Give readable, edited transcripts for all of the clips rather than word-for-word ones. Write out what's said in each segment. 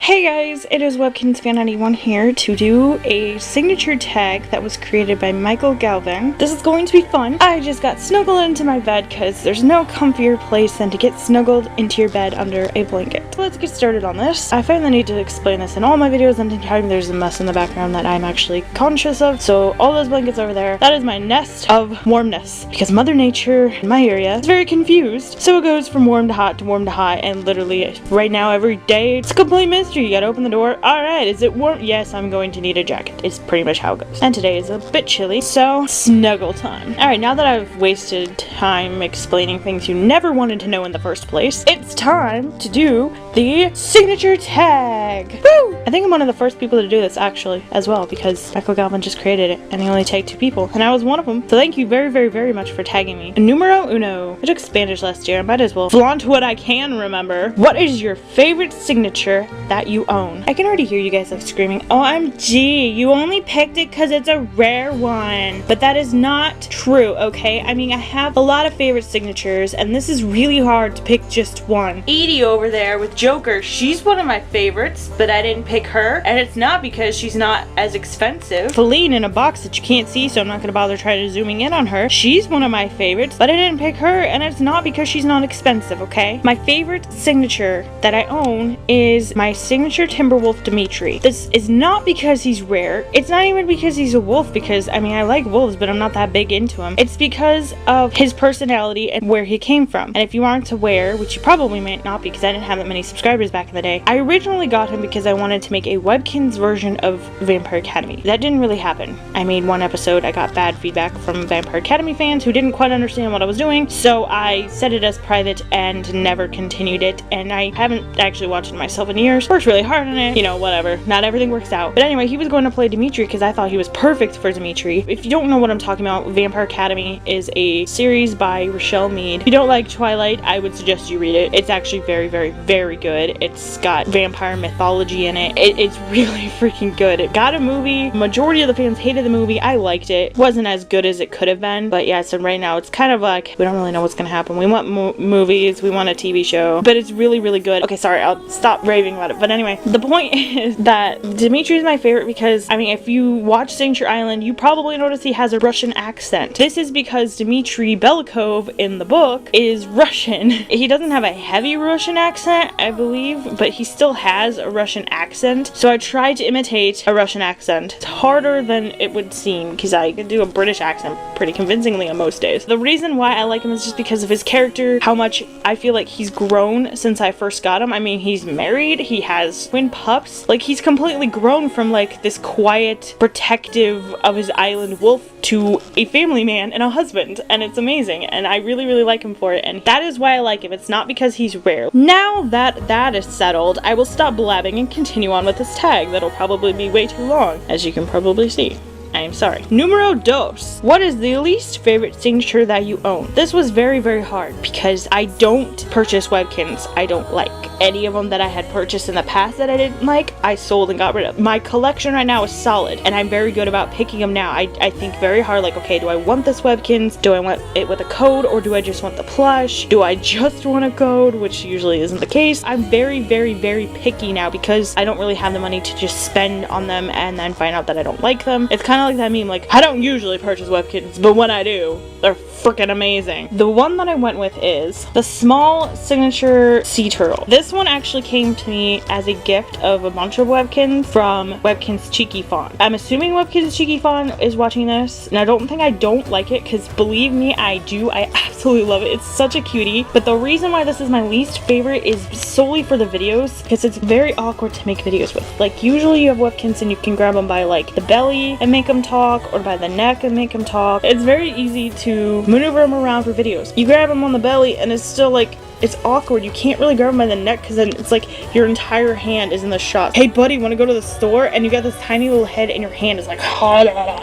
Hey guys, it is Webkinz Fan 91 here to do a signature tag that was created by Galvin. This is going to be fun. I just got snuggled into my bed because there's no comfier place than to get snuggled into your bed under a blanket. So let's get started on this. I find the need to explain this in all my videos, and anytime there's a mess in the background that I'm actually conscious of. So all those blankets over there, that is my nest of warmness, because Mother Nature in my area is very confused. So it goes from warm to hot to warm to hot, and literally right now every day it's a complete mystery. You gotta open the door. Alright, is it warm? Yes, I'm going to need a jacket. It's pretty much how it goes. And today is a bit chilly, so snuggle time. Alright, now that I've wasted time explaining things you never wanted to know in the first place, it's time to do the signature tag. Woo! I think I'm one of the first people to do this actually as well, because Galvin just created it and he only tagged 2 people and I was one of them. So thank you very much for tagging me. Numero uno. I took Spanish last year. I might as well flaunt what I can remember. What is your favorite signature that you own? I can already hear you guys like screaming, OMG, you only picked it because it's a rare one. But that is not true, okay? I mean, I have a lot of favorite signatures and this is really hard to pick just one. Edie over there with Joker, she's one of my favorites, but I didn't pick her, and it's not because she's not as expensive. Feline in a box that you can't see, so I'm not gonna bother trying to zooming in on her. She's one of my favorites, but I didn't pick her, and it's not because she's not expensive, okay? My favorite signature that I own is my signature Timberwolf Dimitri. This is not because he's rare. It's not even because he's a wolf, because I mean I like wolves, but I'm not that big into him. It's because of his personality and where he came from. And if you aren't aware, which you probably might not be because I didn't have that many subscribers back in the day, I originally got him because I wanted to make a Webkinz version of Vampire Academy. That didn't really happen. I made one episode, I got bad feedback from Vampire Academy fans who didn't quite understand what I was doing, so I set it as private and never continued it, and I haven't actually watched it myself in years. Worked really hard on it, you know, whatever. Not everything works out. But anyway, he was going to play Dimitri because I thought he was perfect for Dimitri. If you don't know what I'm talking about, Vampire Academy is a series by Rochelle Mead. If you don't like Twilight, I would suggest you read it. It's actually very good. It's got vampire mythology in it. It's really freaking good. It got a movie. Majority of the fans hated the movie. I liked it. Wasn't as good as it could have been. But yeah, so right now it's kind of like, we don't really know what's gonna happen. We want movies. We want a TV show. But it's really good. Okay, sorry. I'll stop raving about it. But anyway, the point is that Dimitri is my favorite because, I mean, if you watch Signature Island, you probably notice he has a Russian accent. This is because Dmitry Belikov in the book is Russian. He doesn't have a heavy Russian accent, I believe, but he still has a Russian accent. So I tried to imitate a Russian accent. It's harder than it would seem because I can do a British accent pretty convincingly on most days. The reason why I like him is just because of his character, how much I feel like he's grown since I first got him. I mean, he's married, he has twin pups. Like, he's completely grown from like this quiet, protective of his island wolf to a family man and a husband, and it's amazing, and I really like him for it, and that is why I like him. It's not because he's rare. Now that that is settled, I will stop blabbing and continue on with this tag that'll probably be way too long, as you can probably see. I am sorry. Numero dos. What is the least favorite signature that you own? This was very hard because I don't purchase Webkinz I don't like. Any of them that I had purchased in the past that I didn't like, I sold and got rid of. My collection right now is solid, and I'm very good about picking them now. I think very hard, like, okay, do I want this Webkinz? Do I want it with a code, or do I just want the plush? Do I just want a code, which usually isn't the case? I'm very picky now because I don't really have the money to just spend on them and then find out that I don't like them. It's kind of like that meme, like, I don't usually purchase Webkinz, but when I do, they're freaking amazing. The one that I went with is the small signature sea turtle. This one actually came to me as a gift of a bunch of Webkinz from Webkinz Cheeky Fawn. I'm assuming Webkinz Cheeky Fawn is watching this, and I don't think I don't like it, because believe me, I do. I absolutely love it. It's such a cutie, but the reason why this is my least favorite is solely for the videos, because it's very awkward to make videos with. Like, usually you have Webkinz and you can grab them by like the belly and make them talk, or by the neck and make them talk. It's very easy to maneuver them around for videos. You grab them on the belly and it's still like, it's awkward. You can't really grab them by the neck because then it's like your entire hand is in the shot. Hey buddy, want to go to the store? And you got this tiny little head and your hand is like,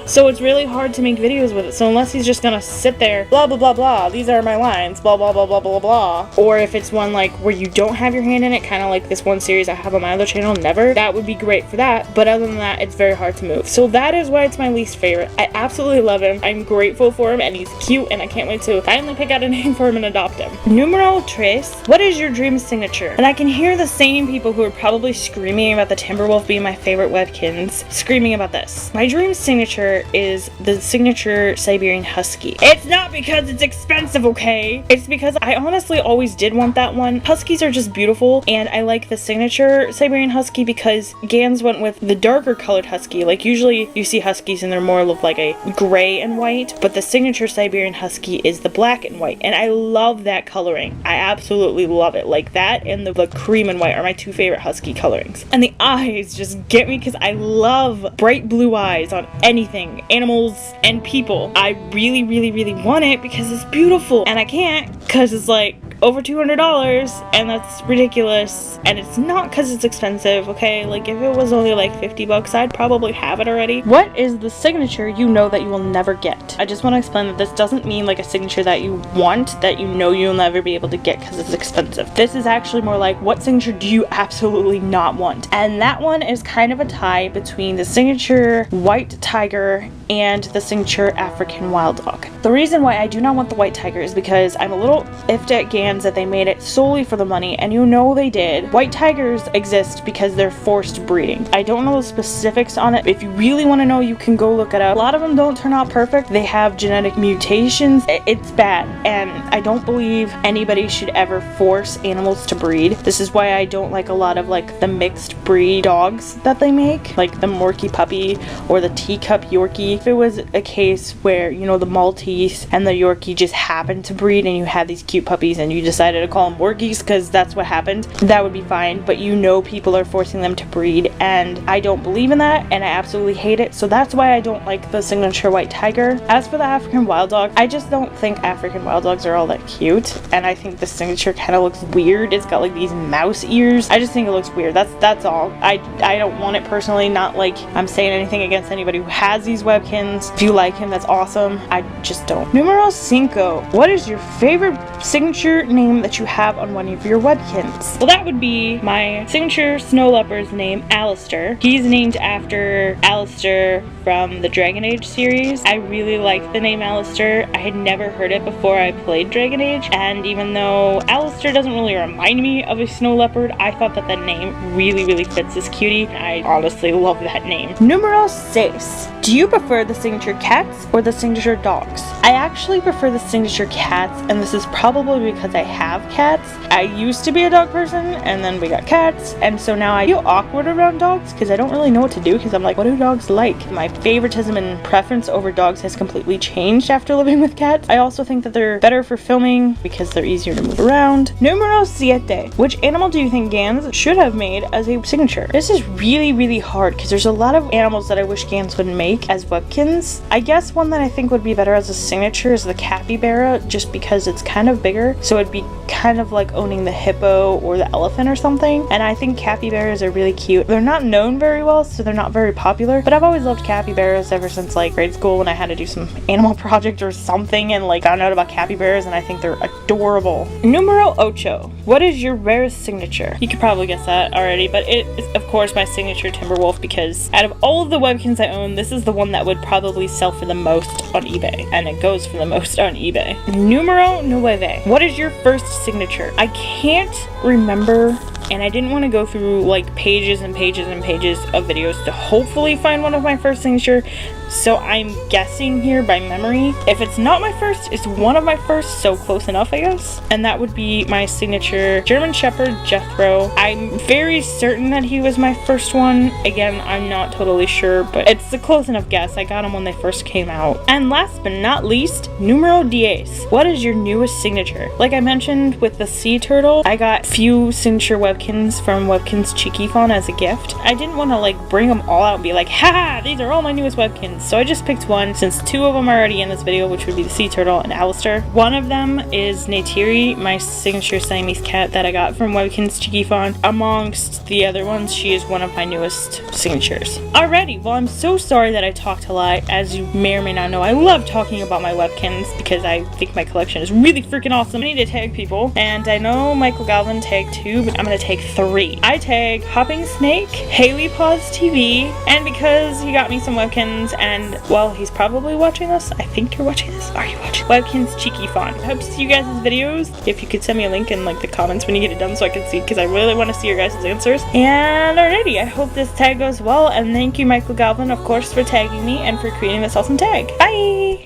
so it's really hard to make videos with it. So unless he's just gonna sit there, blah blah blah blah, these are my lines, blah blah blah blah blah blah, or if it's one like where you don't have your hand in it, kind of like this one series I have on my other channel, Never, that would be great for that. But other than that, it's very hard to move. So that is why it's my least favorite. I absolutely love him. I'm grateful for him, and he's cute, and I can't wait to finally pick out a name for him and adopt him. Numero 3. curious, what is your dream signature? And I can hear the same people who are probably screaming about the Timberwolf being my favorite Webkinz screaming about this. My dream signature is the signature Siberian Husky. It's not because it's expensive, okay? It's because I honestly always did want that one. Huskies are just beautiful, and I like the signature Siberian Husky because Gans went with the darker colored Husky. Like, usually you see Huskies and they're more of like a gray and white, but the signature Siberian Husky is the black and white, and I love that coloring. I absolutely love it. Like, that and the cream and white are my two favorite Husky colorings. And the eyes just get me because I love bright blue eyes on anything, animals and people. I really, really, really want it because it's beautiful, and I can't because it's like over $200, and that's ridiculous. And it's not because it's expensive, okay? Like, if it was only like $50, I'd probably have it already. What is the signature you know that you will never get? I just want to explain that this doesn't mean like a signature that you want that you know you'll never be able to get because it's expensive. This is actually more like, what signature do you absolutely not want? And that one is kind of a tie between the signature white tiger and the signature African wild dog. The reason why I do not want the white tiger is because I'm a little iffed at Gans that they made it solely for the money, and you know they did. White tigers exist because they're forced breeding. I don't know the specifics on it. If you really want to know, you can go look it up. A lot of them don't turn out perfect. They have genetic mutations. It's bad, and I don't believe anybody should ever force animals to breed. This is why I don't like a lot of like the mixed breed dogs that they make, like the Morkie puppy or the teacup Yorkie. If it was a case where, you know, the Maltese and the Yorkie just happened to breed and you had these cute puppies and you decided to call them Morkies because that's what happened, that would be fine. But you know people are forcing them to breed, and I don't believe in that, and I absolutely hate it. So that's why I don't like the signature white tiger. As for the African wild dog, I just don't think African wild dogs are all that cute, and I think the signature kind of looks weird. It's got like these mouse ears. I just think it looks weird. That's all. I don't want it personally. Not like I'm saying anything against anybody who has these Webkinz. If you like him, that's awesome. I just don't. Numero 5. What is your favorite signature name that you have on one of your Webkinz? Well, that would be my signature snow leopard's name, Alistair. He's named after Alistair from the Dragon Age series. I really like the name Alistair. I had never heard it before I played Dragon Age, and even though Alistair doesn't really remind me of a snow leopard, I thought that the name really, really fits this cutie. I honestly love that name. Numero 6. Do you prefer the signature cats or the signature dogs? I actually prefer the signature cats, and this is probably because I have cats. I used to be a dog person, and then we got cats, and so now I feel awkward around dogs because I don't really know what to do because I'm like, what do dogs like? My favoritism and preference over dogs has completely changed after living with cats. I also think that they're better for filming because they're easier to move around. Numero 7. Which animal do you think Gans should have made as a signature? This is really, really hard because there's a lot of animals that I wish Gans would make as Webkinz. I guess one that I think would be better as a signature is the capybara, just because it's kind of bigger, so it'd be kind of like owning the hippo or the elephant or something. And I think capybaras are really cute. They're not known very well, so they're not very popular, but I've always loved capybaras ever since like grade school when I had to do some animal project or something and like found out about capybaras, and I think they're adorable. Numero 8. What is your rarest signature? You could probably guess that already, but it is of course my signature Timberwolf, because out of all of the Webkinz I own, this is the one that would probably sell for the most on eBay, and it goes for the most on eBay. Numero 9. What is your first signature? I can't remember, and I didn't want to go through like pages and pages and pages of videos to hopefully find one of my first signature, so I'm guessing here by memory. If it's not my first, it's one of my first, so close enough I guess, and that would be my signature German Shepherd Jethro. I'm very certain that he was my first one. Again, I'm not totally sure, but it's a close enough guess. I got them when they first came out. And last but not least, Numero 10. What is your newest signature? Like I mentioned with the sea turtle, I got few signature Webkinz from Webkinz Cheeky Fawn as a gift. I didn't want to like bring them all out and be like, haha, these are all my newest Webkinz. So I just picked one, since two of them are already in this video, which would be the sea turtle and Alistair. One of them is Neytiri, my signature Siamese cat that I got from Webkinz Cheeky Fawn. Amongst the other ones, she is one of my newest signatures. Alrighty, well, I'm so sorry that I talked a lot. As you may or may not know, I love talking about my Webkinz because I think my collection is really freaking awesome. I need to tag people, and I know Michael Galvin tagged too, but I'm gonna gonna take 3. I tagged Hopping Snake, Haley Paws TV, and because he got me some Webkins, and well, he's probably watching this. I think you're watching this. Are you watching? Webkins Cheeky Fawn. I hope to see you guys' videos. If you could send me a link in like the comments when you get it done so I can see, because I really want to see your guys' answers. And alrighty, I hope this tag goes well, and thank you Michael Galvin, of course, for tagging me and for creating this awesome tag. Bye!